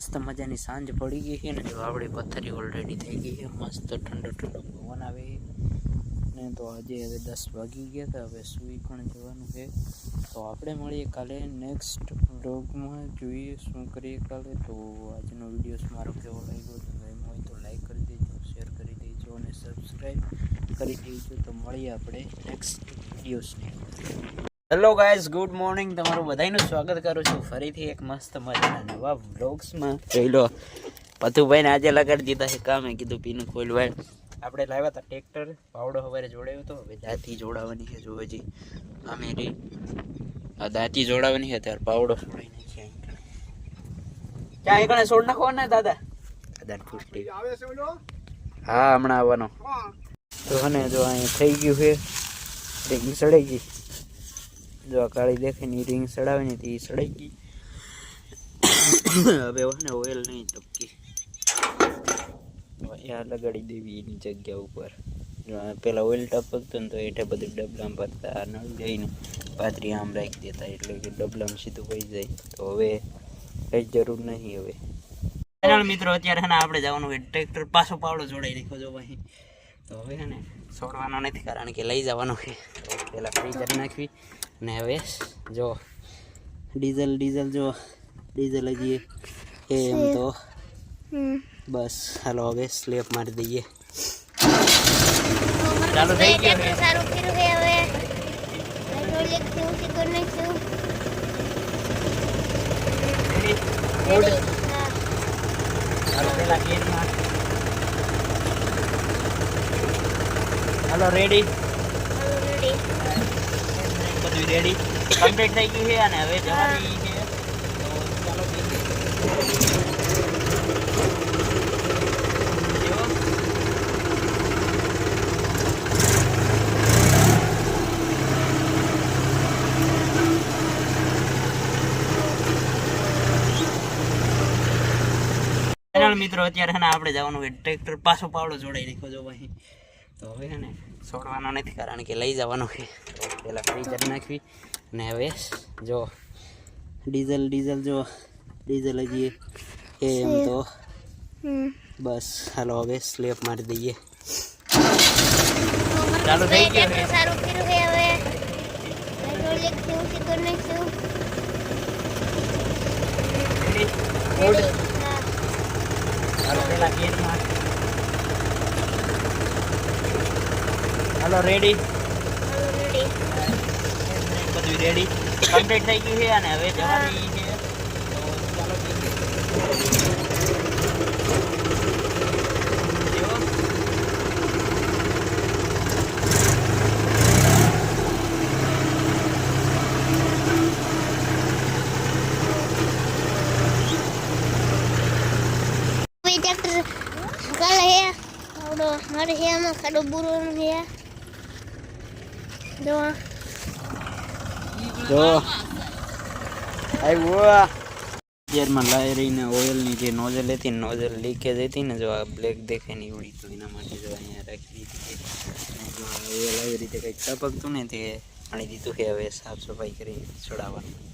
મસ્ત મજાની સાંજ પડી ગઈ છે ને જો આપણી પથ્થરી ઓલરેડી થઈ ગઈ છે, મસ્ત ઠંડો ઠંડો પવન આવે ને તો આજે હવે 10 વાગી ગયા હતા, હવે સૂઈ પણ જવાનું છે। તો આપણે મળીએ કાલે નેક્સ્ટ વ્લોગમાં, જોઈએ શું કરીએ કાલે। તો આજનો વિડીયો મારો કેવો લાગ્યો, તો એમ હોય તો લાઈક કરી દેજો, શેર કરી દેજો અને સબસ્ક્રાઈબ કરી દેજો। તો મળીએ આપણે નેક્સ્ટ વિડીયોસની અંદર। હેલો ગાઈઝ, ગુડ મોર્નિંગ, તમારું બધાનું સ્વાગત કરું છું ફરીથી એક મસ્ત મજાના નવા વ્લોગ્સમાં। જોઈ લો પથુભાઈને આજે લગાડી દીધા છે કામે, કીધું પીનું ખોલવાય। આપણે લાવ્યા હતા ટ્રેક્ટર, પાવડો સવારે જોડાયો હતો, હવે દાંતી જોડાવાની છે। જો હજી અમે રે આ દાંતી જોડાવાની છે, ત્યારે પાવડો છોડાઈ નાખી ક્યાં એકને છોડ નાખો ને દાદા। દાદા પૂછતી હા હમણાં આવવાનો તો ને જો અહીંયા થઈ ગયું છે, રિંગ સડાઈ ગઈ, જો આ કાળી દેખાય ની રિંગ સડાવે ને તે સડાઈ ગઈ। હવે ને ઓઇલ નહીં ટપકી, અહીંયા લગાડી દેવી એની જગ્યા ઉપર। જો પેલા ઓઇલ ટપકતું ને તો એટલે બધું ડબલામાં ભરતા, નળ જઈને પાથરી આમ રાખી દેતા, એટલે કે ડબલામાં સીધું પડી જાય। તો હવે કઈ જરૂર નહીં હવે। મિત્રો અત્યારે છે ને આપણે જવાનું હોય ટ્રેક્ટર પાછો પાવડો જોડાઈ નાખ્યો જો ભાઈ, તો હવે છે ને છોડવાનો નથી, કારણ કે લઈ જવાનો છે। તો પેલા ફ્રીઝર નાખવી ને હવે જો ડીઝલ જો ડીઝલ હજી એમ તો બસ હાલો હવે સ્લેપ મારી દઈએ। ચાલો થઈ ગયું છે, સારું કર્યું છે। હવે પ્રોજેક્ટ કેવું છે કરી નાખ્યું। રેડી હાલો પેલા ગેરમાં હાલો રેડી બધું રેડી કમ્પ્લીટ થઈ ગયું છે અને હવે જવાની છે। મિત્રો અત્યારે છે ને આપણે જવાનું હોય ટ્રેક્ટર પાછો પાવડો જોડાઈ નાખ્યો જો ભાઈ, તો હવે છે ને છોડવાનો નથી, કારણ કે લઈ જવાનો છે। તો પેલા ફ્રીઝર નાખવી ને હવે જો ડીઝલ જો ડીઝલ હજી એમ તો બસ હાલો હવે સ્લેપ મારી દઈએ। ચાલુ થઈ ગયું છે, સારું કર્યું છે। હવે પ્રોજેક્ટ કેવું છે કરી નાખ્યું। હાલો પેલા ગેરમાં હાલો રેડી બધું રેડી કમ્પ્લીટ થઈ ગયું છે અને હવે જવાની છે। તો ચાલો મારે છે આમાં ખાડો બુરો છે જો આવ્યો ગેરમાં લાયરીને ઓઇલની જે નોઝલ હતી, નોઝલ લીકેજ હતી ને, જો આ બ્લેક દેખાય ને એવડી, તો એના માટે જો અહીંયા રાખી દીધી। જો ઓઇલ આવી રીતે કંઈક ટપકતું ને તે પાણી દીધું છે, હવે સાફ સફાઈ કરી છોડાવવાનું।